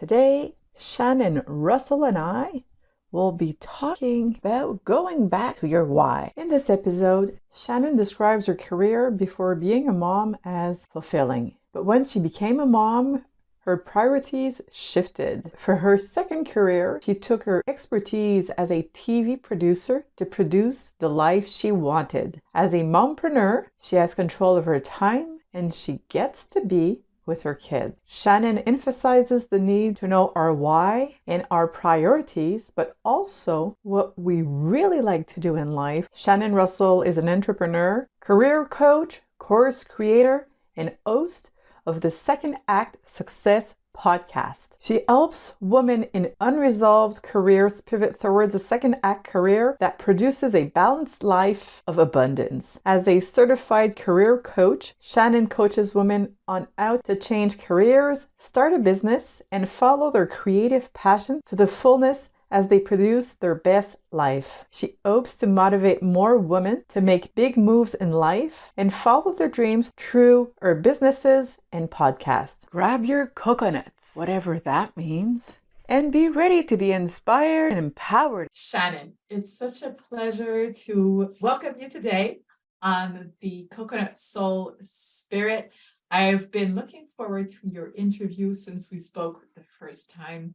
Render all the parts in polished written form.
Today, Shannon Russell and I will be talking about going back to your why. In this episode, Shannon describes her career before being a mom as fulfilling. But when she became a mom, her priorities shifted. For her second career, she took her expertise as a TV producer to produce the life she wanted. As a mompreneur, she has control of her time and she gets to be with her kids. Shannon emphasizes the need to know our why and our priorities, but also what we really like to do in life. Shannon Russell is an entrepreneur, career coach, course creator, and host of the Second Act Success podcast. She helps women in unresolved careers pivot towards a second act career that produces a balanced life of abundance. As a certified career coach, Shannon coaches women on how to change careers, start a business, and follow their creative passion to the fullness as they produce their best life. She hopes to motivate more women to make big moves in life and follow their dreams through her businesses and podcasts. Grab your coconuts, whatever that means, and be ready to be inspired and empowered. Shannon, it's such a pleasure to welcome you today on the Coconut Soul Spirit. I've been looking forward to your interview since we spoke the first time.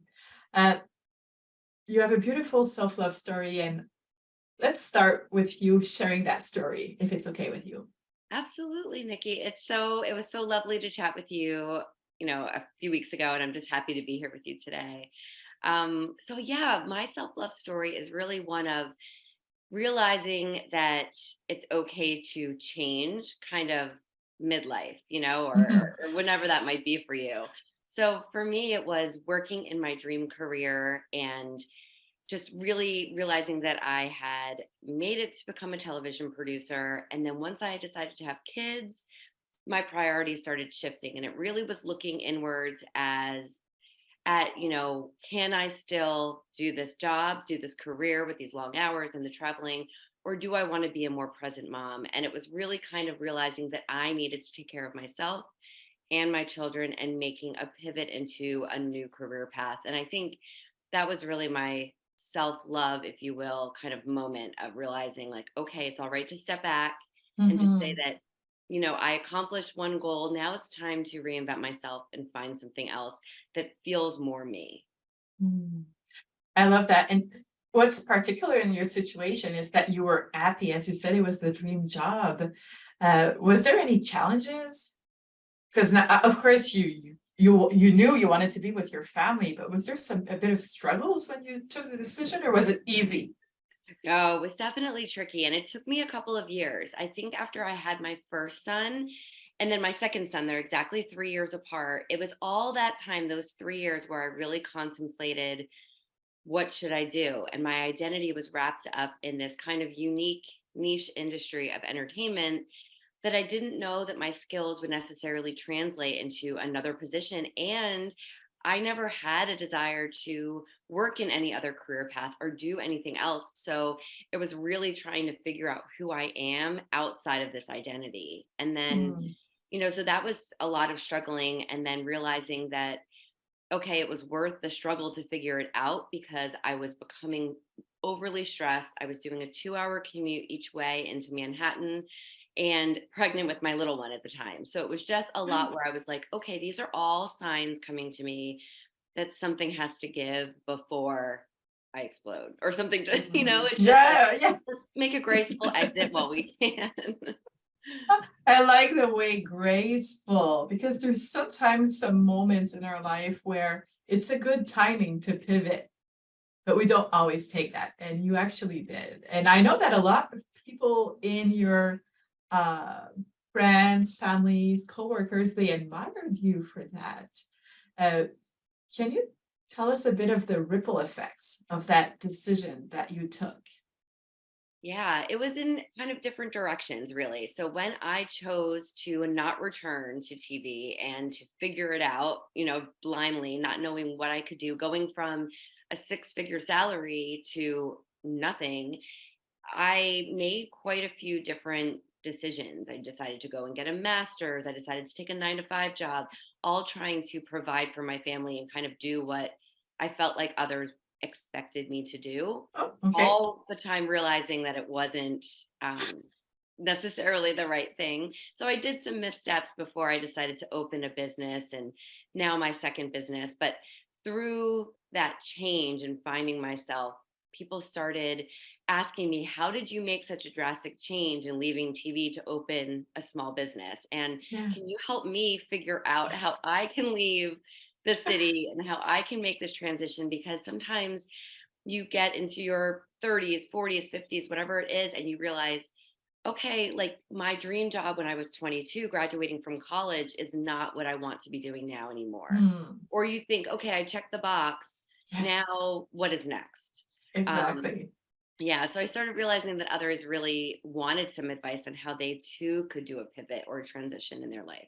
You have a beautiful self-love story, and let's start with you sharing that story, if it's okay with you. Absolutely, Nikki. It was so lovely to chat with you, a few weeks ago, and I'm just happy to be here with you today. My self-love story is really one of realizing that it's okay to change kind of midlife, or whenever that might be for you. So for me, it was working in my dream career and just really realizing that I had made it to become a television producer. And then once I decided to have kids, my priorities started shifting. And it really was looking inwards can I still do this job, do this career with these long hours and the traveling, or do I want to be a more present mom? And it was really kind of realizing that I needed to take care of myself and my children and making a pivot into a new career path. And I think that was really my self-love, if you will, kind of moment of realizing like, okay, it's all right to step back and just say that, I accomplished one goal. Now it's time to reinvent myself and find something else that feels more me. I love that. And what's particular in your situation is that you were happy, as you said, it was the dream job. Was there any challenges? Because of course you knew you wanted to be with your family, but was there a bit of struggles when you took the decision, or was it easy? No, it was definitely tricky. And it took me a couple of years. I think after I had my first son and then my second son, they're exactly 3 years apart. It was all that time, those 3 years, where I really contemplated what should I do? And my identity was wrapped up in this kind of unique niche industry of entertainment that I didn't know that my skills would necessarily translate into another position. And I never had a desire to work in any other career path or do anything else. So it was really trying to figure out who I am outside of this identity. And then, Mm. so that was a lot of struggling and then realizing that, okay, it was worth the struggle to figure it out because I was becoming overly stressed. I was doing a 2-hour commute each way into Manhattan and pregnant with my little one at the time. So it was just a lot where I was like, okay, these are all signs coming to me that something has to give before I explode or something. It's just like, Yeah. let's make a graceful exit while we can. I like the way graceful, because there's sometimes some moments in our life where it's a good timing to pivot, but we don't always take that. And you actually did. And I know that a lot of people in your uh, friends, families, coworkers, they admired you for that. Uh, can you tell us a bit of the ripple effects of that decision that you took? Yeah, it was in kind of different directions, really. So when I chose to not return to TV and to figure it out, blindly, not knowing what I could do, going from a six-figure salary to nothing, I made quite a few different decisions. I decided to go and get a master's. I decided to take a 9 to 5 job, all trying to provide for my family and kind of do what I felt like others expected me to do, Oh, okay. all the time realizing that it wasn't necessarily the right thing. So I did some missteps before I decided to open a business, and now my second business. But through that change and finding myself, people started asking me, how did you make such a drastic change in leaving TV to open a small business? And Yeah. can you help me figure out how I can leave the city and how I can make this transition? Because sometimes you get into your 30s, 40s, 50s, whatever it is, and you realize, okay, like my dream job when I was 22, graduating from college, is not what I want to be doing now anymore. Hmm. Or you think, okay, I checked the box. Yes, Now, what is next? Um, exactly. yeah, so I started realizing that others really wanted some advice on how they too could do a pivot or a transition in their life.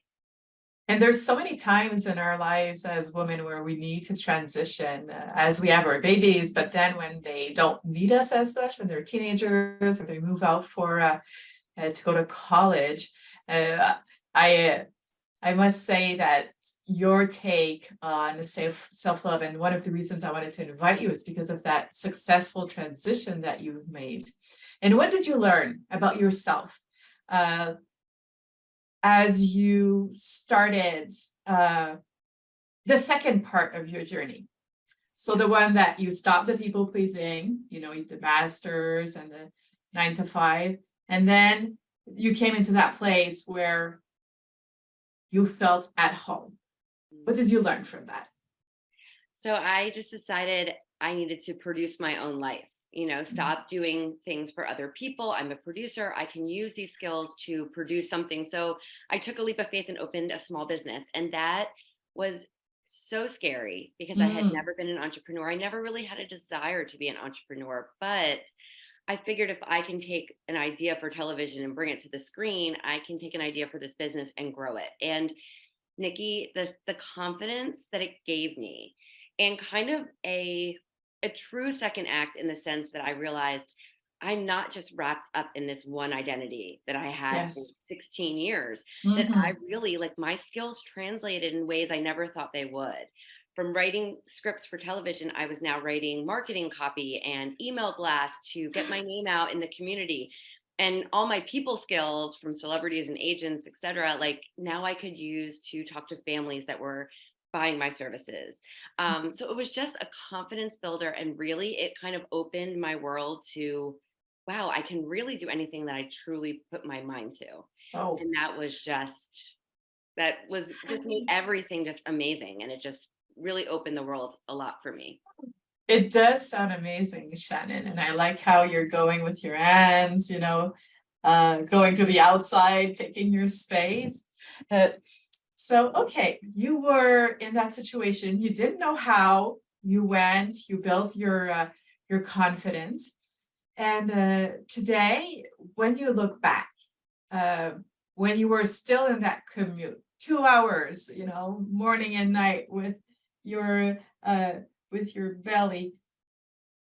And there's so many times in our lives as women where we need to transition as we have our babies, but then when they don't need us as much, when they're teenagers or they move out for to go to college, uh, I I must say that your take on self-love, and one of the reasons I wanted to invite you is because of that successful transition that you've made. And what did you learn about yourself uh, as you started the second part of your journey? So the one that you stopped the people pleasing, the masters and the 9 to 5, and then you came into that place where you felt at home. What did you learn from that? So I just decided I needed to produce my own life, stop doing things for other people. I'm a producer. I can use these skills to produce something. So I took a leap of faith and opened a small business. And that was so scary because I had Mm, never been an entrepreneur. I never really had a desire to be an entrepreneur, but I figured if I can take an idea for television and bring it to the screen, I can take an idea for this business and grow it. And Nikki, the confidence that it gave me, and kind of a true second act in the sense that I realized I'm not just wrapped up in this one identity that I had for yes. 16 years, that I Hmm. really, like, my skills translated in ways I never thought they would. From writing scripts for television, I was now writing marketing copy and email blasts to get my name out in the community, and all my people skills from celebrities and agents, et cetera, like now I could use to talk to families that were buying my services. So it was just a confidence builder. And really, it kind of opened my world to, wow, I can really do anything that I truly put my mind to. Oh, And that was just made everything just amazing. And it just really opened the world a lot for me. it does sound amazing, Shannon. And I like how you're going with your hands, going to the outside, taking your space. Uh, so, okay, you were in that situation. You didn't know how. You went. You built your confidence. And today, when you look back, uh, when you were still in that commute, 2 hours, morning and night your uh, with your belly,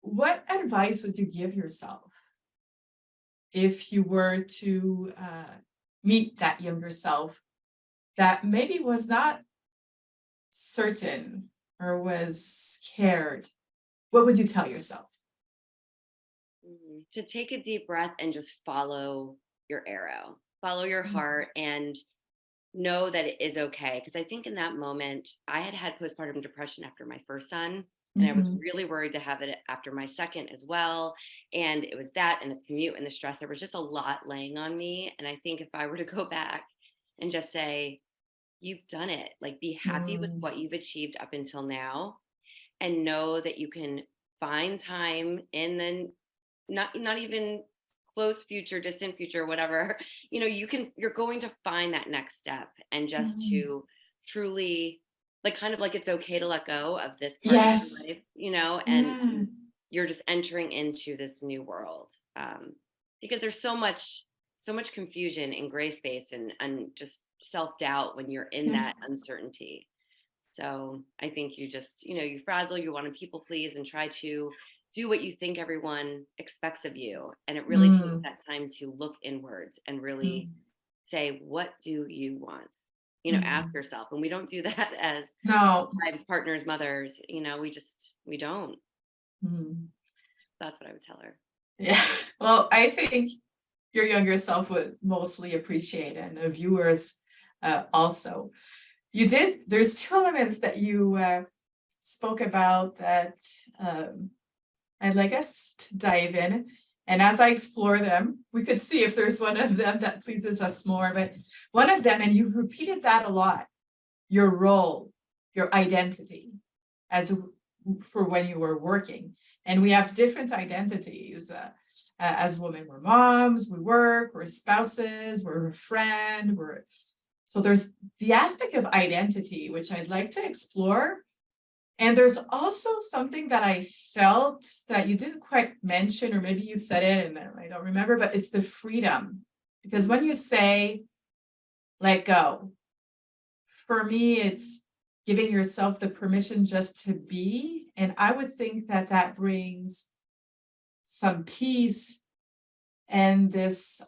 what advice would you give yourself if you were to meet that younger self that maybe was not certain or was scared? What would you tell yourself? To take a deep breath and just follow your arrow, follow your heart, and know that it is okay. Because I think in that moment, I had had postpartum depression after my first son, and I was Mm-hmm. really worried to have it after my second as well. And it was that and the commute and the stress. There was just a lot laying on me. And I think if I were to go back and just say, you've done it, like be happy with Mm, what you've achieved up until now, and know that you can find time in the not even close future, distant future, whatever, you're going to find that next step, and just mm. to truly, like, kind of like, it's okay to let go of this part of your Yes. life, Yeah. and you're just entering into this new world. Because there's so much confusion in gray space, and just self-doubt when you're in Yeah. that uncertainty. So I think you just, you frazzle, you want to people please and try to do what you think everyone expects of you. And it really takes that time to look inwards and really say, what do you want? Ask yourself. And we don't do that as No. wives, partners, mothers, we don't. That's what I would tell her. Yeah. Well, I think your younger self would mostly appreciate it, and the viewers also. There's two elements that you spoke about that I'd like us to dive in. And as I explore them, we could see if there's one of them that pleases us more. But one of them, and you've repeated that a lot, your role, your identity for when you were working. And we have different identities. As women, we're moms, we work, we're spouses, we're a friend, so there's the aspect of identity, which I'd like to explore. And there's also something that I felt that you didn't quite mention, or maybe you said it and I don't remember, but it's the freedom. Because when you say, let go, for me, it's giving yourself the permission just to be. And I would think that brings some peace and this,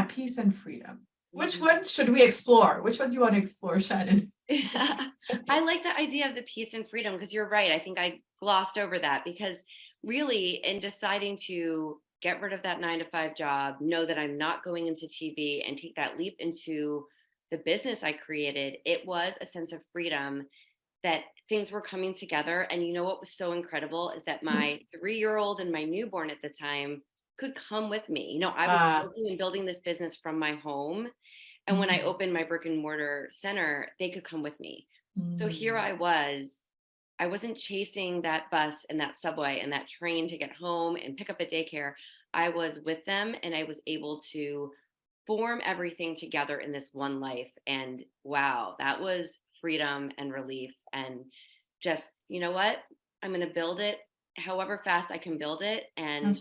peace and freedom. Which one should we explore? Which one do you want to explore, Shannon? I like the idea of the peace and freedom, because you're right. I think I glossed over that, because really in deciding to get rid of that 9-to-5 job, know that I'm not going into TV and take that leap into the business I created, it was a sense of freedom that things were coming together. And what was so incredible is that my 3-year-old and my newborn at the time could come with me. I was working and building this business from my home. And when I opened my brick and mortar center, they could come with me. So here I wasn't chasing that bus and that subway and that train to get home and pick up a daycare. I was with them, and I was able to form everything together in this one life. And wow, that was freedom and relief. And just, you know what? I'm going to build it however fast I can build it. And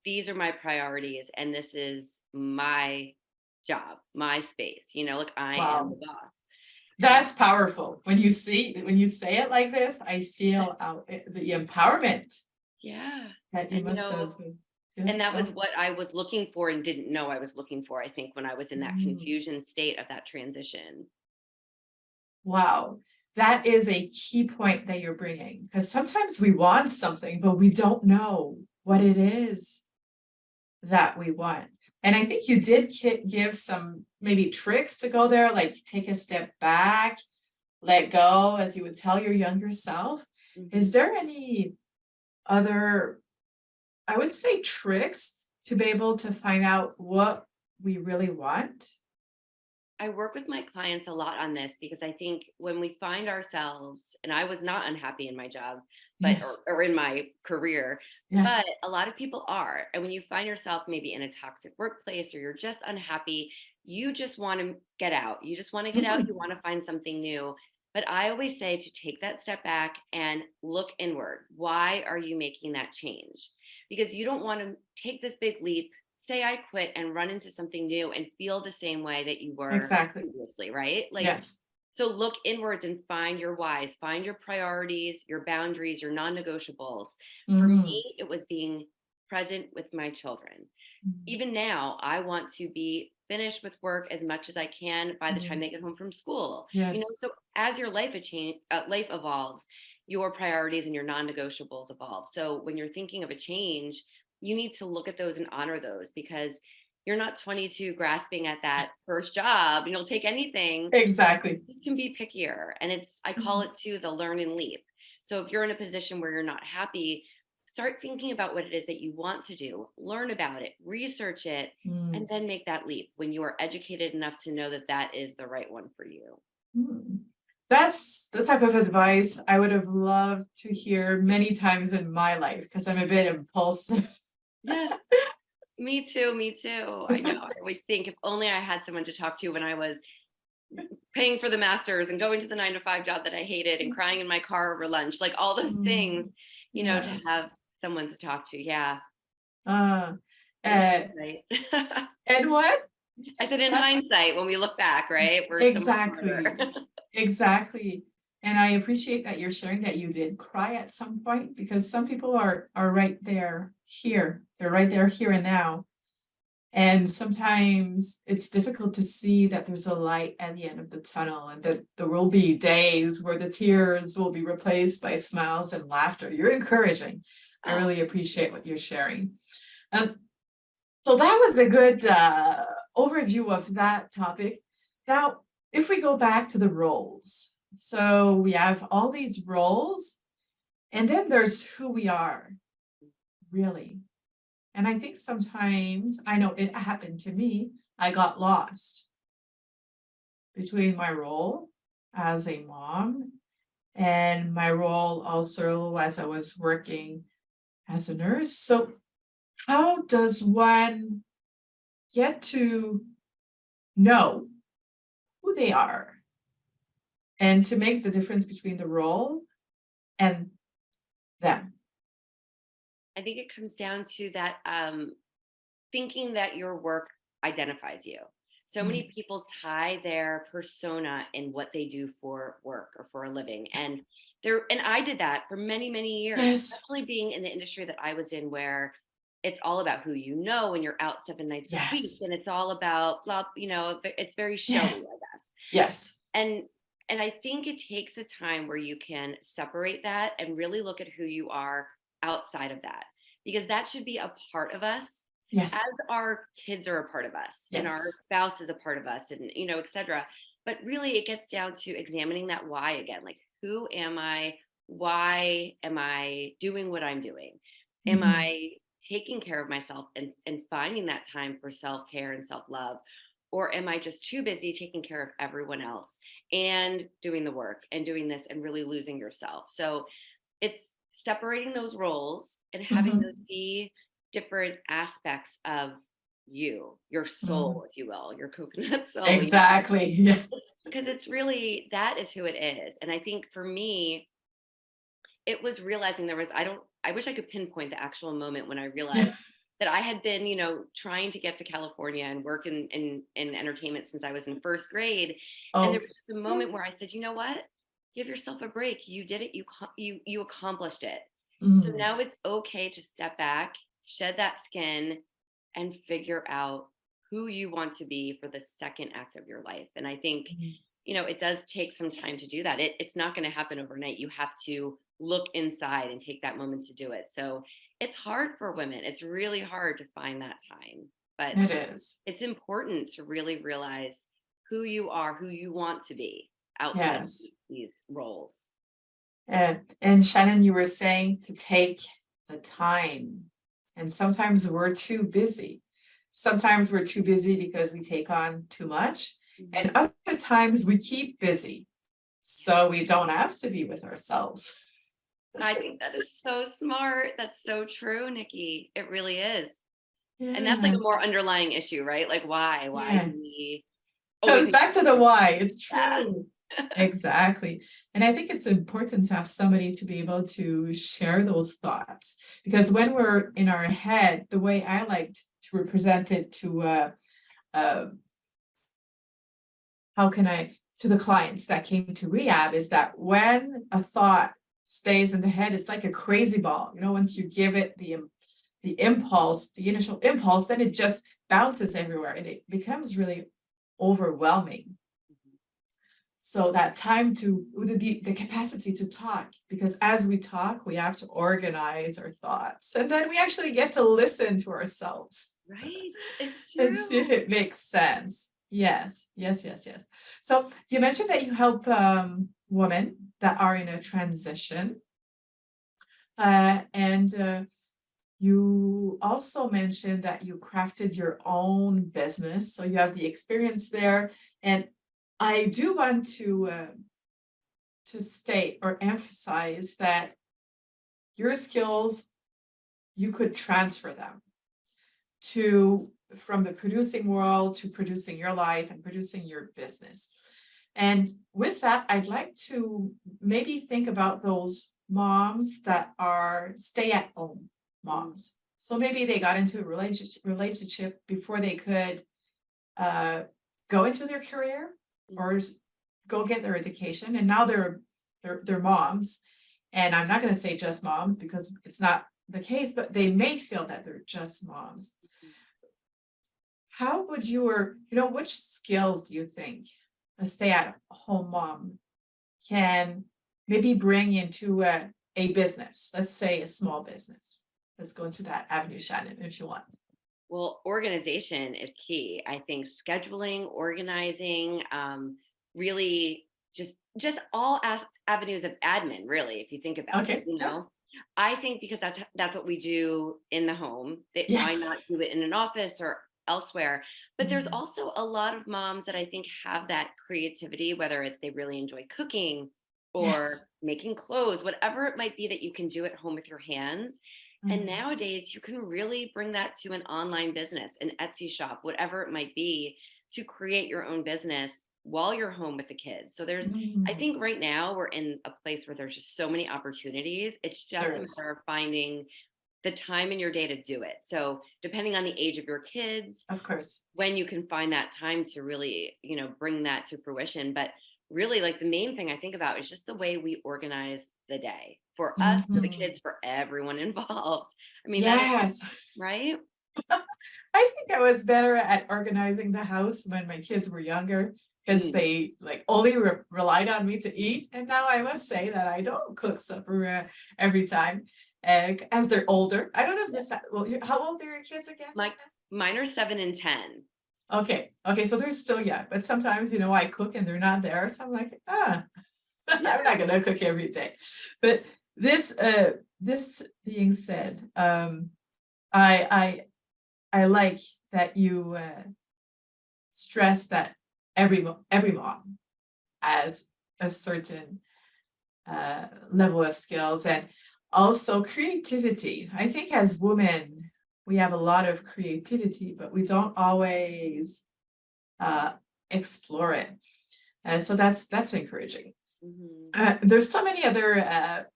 these are my priorities. And this is my job, my space, I am the boss. That's powerful. When you say it like this, I feel the empowerment. Yeah. That you must have. And that was what I was looking for and didn't know I was looking for, I think, when I was in that confusion state of that transition. Wow. That is a key point that you're bringing, because sometimes we want something, but we don't know what it is that we want. And I think you did give some maybe tricks to go there, like take a step back, let go, as you would tell your younger self. Is there any other, I would say, tricks to be able to find out what we really want? I work with my clients a lot on this, because I think when we find ourselves, and I was not unhappy in my job, but or in my career, but a lot of people are. And when you find yourself maybe in a toxic workplace, or you're just unhappy, you just want to get out. You just want to get out. You want to find something new. But I always say to take that step back and look inward. Why are you making that change? Because you don't want to take this big leap, say I quit, and run into something new and feel the same way that you were previously, right? So look inwards and find your whys, find your priorities, your boundaries, your non-negotiables. For me, it was being present with my children. Even now, I want to be finished with work as much as I can by the time they get home from school. So as your life evolves, your priorities and your non-negotiables evolve. So when you're thinking of a change, you need to look at those and honor those, because you're not 22 grasping at that first job and you'll take anything. Exactly. You can be pickier. And I call it too, the learn and leap. So if you're in a position where you're not happy, start thinking about what it is that you want to do, learn about it, research it, and then make that leap when you are educated enough to know that that is the right one for you. That's the type of advice I would have loved to hear many times in my life, because I'm a bit impulsive. Yes, me too. I know. I always think if only I had someone to talk to when I was paying for the master's and going to the 9-to-5 job that I hated and crying in my car over lunch, like all those things, to have someone to talk to. Yeah. And what? I said, in hindsight, when we look back, right? We're Exactly. Exactly. And I appreciate that you're sharing that you did cry at some point, because some people are right there, here. They're right there, here and now. And sometimes it's difficult to see that there's a light at the end of the tunnel, and that there will be days where the tears will be replaced by smiles and laughter. You're encouraging. I really appreciate what you're sharing. So that was a good overview of that topic. Now, if we go back to the roles, so we have all these roles, and then there's who we are, really. And I think sometimes, I know it happened to me, I got lost between my role as a mom and my role also as I was working as a nurse. So how does one get to know who they are and to make the difference between the role and them? I think it comes down to that thinking that your work identifies you. So many people tie their persona in what they do for work or for a living. And I did that for many, many years, Yes. especially being in the industry that I was in, where it's all about who you know when you're out 7 nights a week. Yes. And it's all about blah, it's very showy, I guess. Yes. And I think it takes a time where you can separate that and really look at who you are outside of that, because that should be a part of us. Yes. As our kids are a part of us, and our spouse is a part of us, and et cetera. But really it gets down to examining that why again. Like, who am I? Why am I doing what I'm doing? Am I taking care of myself and finding that time for self-care and self-love? Or am I just too busy taking care of everyone else and doing the work and doing this and really losing yourself? So it's separating those roles and having those be different aspects of you, your soul, if you will, your coconut soul. Exactly. Yeah. Because it's really, that is who it is. And I think for me, it was realizing I wish I could pinpoint the actual moment when I realized that I had been, trying to get to California and work in entertainment since I was in first grade. And there was just a moment where I said, you know what? Give yourself a break. You did it. You accomplished it. So now it's okay to step back, shed that skin, and figure out who you want to be for the second act of your life. And I think, it does take some time to do that. It's not going to happen overnight. You have to look inside and take that moment to do it. So it's hard for women. It's really hard to find that time, but it's important to really realize who you are, who you want to be outside of these roles. And Shannon, you were saying to take the time, and sometimes we're too busy. Sometimes we're too busy because we take on too much, and other times we keep busy, so we don't have to be with ourselves. I think that is so smart. That's so true, Nikki. It really is. And that's like a more underlying issue, right? Like why do we comes back to the why. It's true. Exactly. And I think it's important to have somebody to be able to share those thoughts, because when we're in our head, the way I liked to represent it to to the clients that came to rehab is that when a thought stays in the head, it's like a crazy ball. Once you give it the impulse, the initial impulse, then it just bounces everywhere and it becomes really overwhelming. So that time the capacity to talk, because as we talk, we have to organize our thoughts, and then we actually get to listen to ourselves. Right. It's true. And see if it makes sense. Yes. So you mentioned that you help women that are in a transition. And you also mentioned that you crafted your own business. So you have the experience there. And I do want to state or emphasize that your skills, you could transfer them from the producing world to producing your life and producing your business. And with that, I'd like to maybe think about those moms that are stay-at-home moms. So maybe they got into a relationship before they could go into their career or go get their education, and now they're they're moms. And I'm not going to say just moms because it's not the case, but they may feel that they're just moms. How would which skills do you think a stay-at-home mom can maybe bring into a business, let's say a small business? Let's go into that avenue, Shannon, if you want. Well, organization is key. I think scheduling, organizing, really just all avenues of admin, really, if you think about it, I think because that's what we do in the home. Why not do it in an office or elsewhere? But there's also a lot of moms that I think have that creativity, whether it's they really enjoy cooking or making clothes, whatever it might be that you can do at home with your hands. And nowadays you can really bring that to an online business, an Etsy shop, whatever it might be, to create your own business while you're home with the kids. So I think right now we're in a place where there's just so many opportunities. It's just a matter of finding the time in your day to do it. So depending on the age of your kids, of course, when you can find that time to really, bring that to fruition. But really, like, the main thing I think about is just the way we organize the day for us, for the kids, for everyone involved. I mean, right? I think I was better at organizing the house when my kids were younger, because they only relied on me to eat. And now I must say that I don't cook supper every time as they're older. I don't know if this, how old are your kids again? Mine are 7 and 10. Okay. So they're still young, but sometimes, I cook and they're not there. So I'm like, I'm not going to cook every day. But this being said, I like that you stress that every mom has a certain level of skills and also creativity. I think as women, we have a lot of creativity, but we don't always explore it. So that's encouraging. There's so many other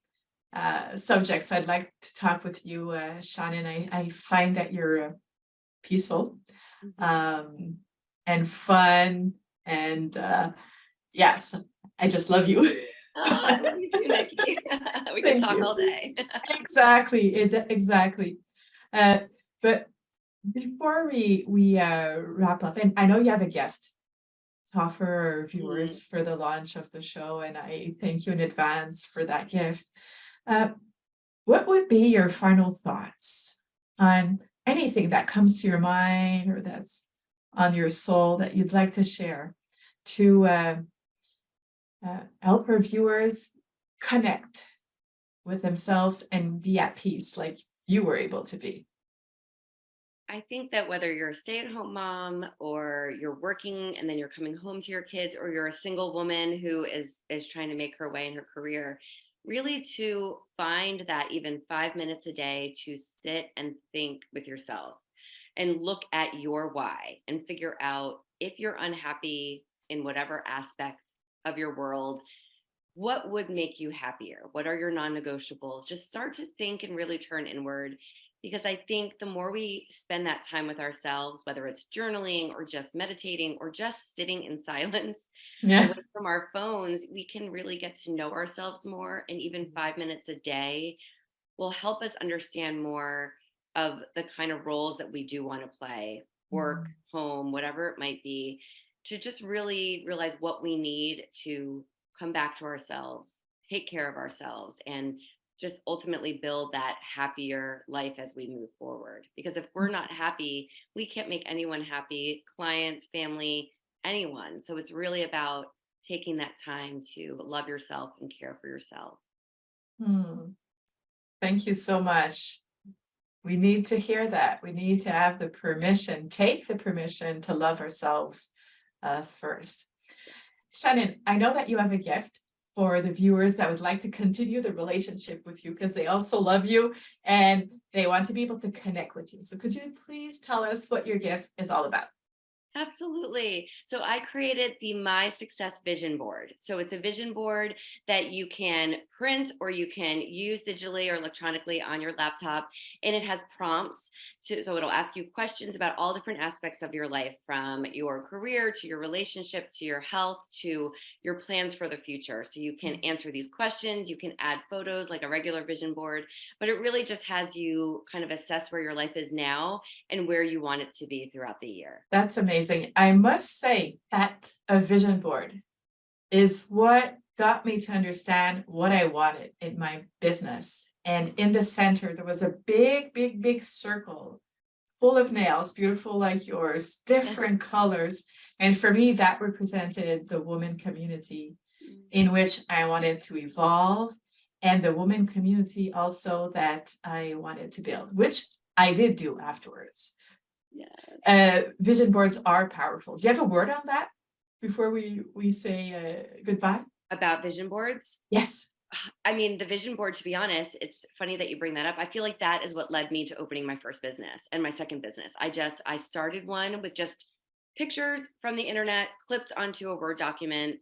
subjects I'd like to talk with you, Shannon. I find that you're peaceful and fun, and yes, I just love you. Oh, I love you too, Nikky. We can talk all day. Exactly. But before we wrap up, and I know you have a gift to offer our viewers for the launch of the show, and I thank you in advance for that gift. What would be your final thoughts on anything that comes to your mind or that's on your soul that you'd like to share to help our viewers connect with themselves and be at peace like you were able to be? I think that whether you're a stay-at-home mom or you're working and then you're coming home to your kids, or you're a single woman who is trying to make her way in her career, really to find that even 5 minutes a day to sit and think with yourself and look at your why and figure out, if you're unhappy in whatever aspect of your world, what would make you happier? What are your non-negotiables? Just start to think and really turn inward, because I think the more we spend that time with ourselves, whether it's journaling or just meditating or just sitting in silence away from our phones, we can really get to know ourselves more. And even 5 minutes a day will help us understand more of the kind of roles that we do want to play, work, home, whatever it might be, to just really realize what we need to come back to ourselves, take care of ourselves, and just ultimately build that happier life as we move forward. Because if we're not happy, we can't make anyone happy, clients, family, anyone. So it's really about taking that time to love yourself and care for yourself. Thank you so much. We need to hear that. We need to have the permission, take the permission to love ourselves first. Shannon, I know that you have a gift for the viewers that would like to continue the relationship with you, because they also love you and they want to be able to connect with you. So could you please tell us what your gift is all about? Absolutely. So I created the My Success Vision Board. So it's a vision board that you can print or you can use digitally or electronically on your laptop. And it has prompts so it'll ask you questions about all different aspects of your life, from your career to your relationship to your health to your plans for the future. So you can answer these questions, you can add photos like a regular vision board, but it really just has you kind of assess where your life is now and where you want it to be throughout the year. That's amazing. I must say that a vision board is what got me to understand what I wanted in my business. And in the center, there was a big, big, big circle full of nails, beautiful like yours, different colors. And for me, that represented the woman community in which I wanted to evolve, and the woman community also that I wanted to build, which I did do afterwards. Vision boards are powerful. Do you have a word on that before we say goodbye? About vision boards? Yes. I mean, the vision board, to be honest, it's funny that you bring that up. I feel like that is what led me to opening my first business and my second business. I started one with just pictures from the internet clipped onto a Word document,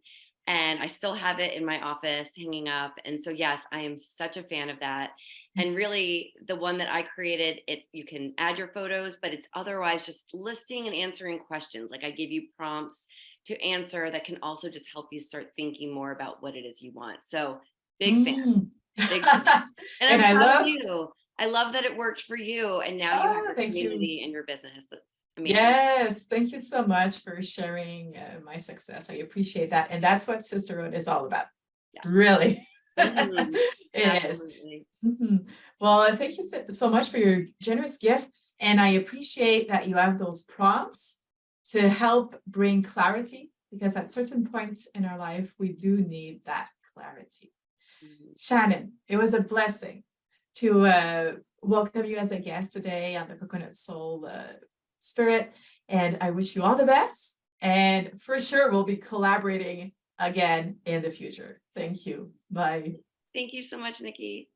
and I still have it in my office hanging up. And so, yes, I am such a fan of that. And really, the one that I created, you can add your photos, but it's otherwise just listing and answering questions. Like I give you prompts to answer that can also just help you start thinking more about what it is you want. So big fan, big fan. And I'm proud of you. I love that it worked for you. And now you have your community and your business. That's amazing. Yes, thank you so much for sharing my success. I appreciate that. And that's what sisterhood is all about. Yes. Really. It Absolutely. is. Well, thank you so much for your generous gift. And I appreciate that you have those prompts to help bring clarity, because at certain points in our life, we do need that clarity. Shannon, it was a blessing to welcome you as a guest today on the Coconut Soul Spirit. And I wish you all the best. And for sure, we'll be collaborating again in the future. Thank you. Bye. Thank you so much, Nikki.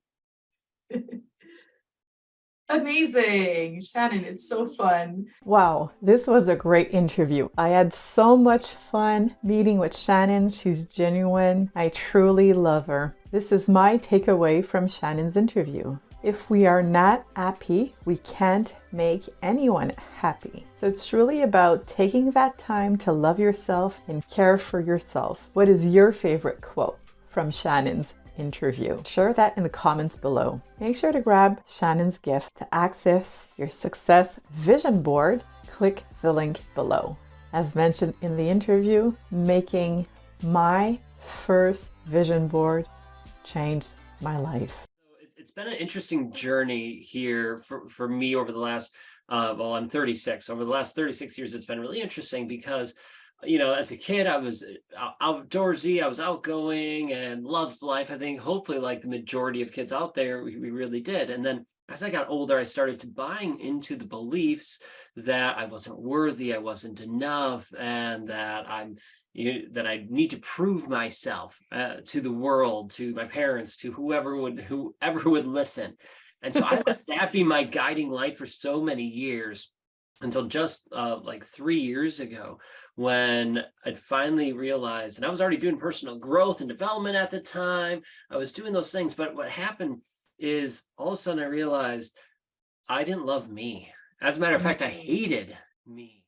Amazing. Shannon, it's so fun. Wow, this was a great interview. I had so much fun meeting with Shannon. She's genuine. I truly love her. This is my takeaway from Shannon's interview. If we are not happy, we can't make anyone happy. So it's really about taking that time to love yourself and care for yourself. What is your favorite quote from Shannon's interview? Share that in the comments below. Make sure to grab Shannon's gift to access your success vision board. Click the link below. As mentioned in the interview, making my first vision board changed my life. It's been an interesting journey here for me over the last, I'm 36. Over the last 36 years, it's been really interesting because, as a kid, I was outdoorsy, I was outgoing and loved life. I think hopefully like the majority of kids out there, we really did. And then as I got older, I started to buying into the beliefs that I wasn't worthy, I wasn't enough, and that that I need to prove myself to the world, to my parents, to whoever would listen. And so I let that be my guiding light for so many years, until just like 3 years ago, when I'd finally realized, and I was already doing personal growth and development at the time, I was doing those things, but what happened is all of a sudden I realized I didn't love me. As a matter of fact, I hated me.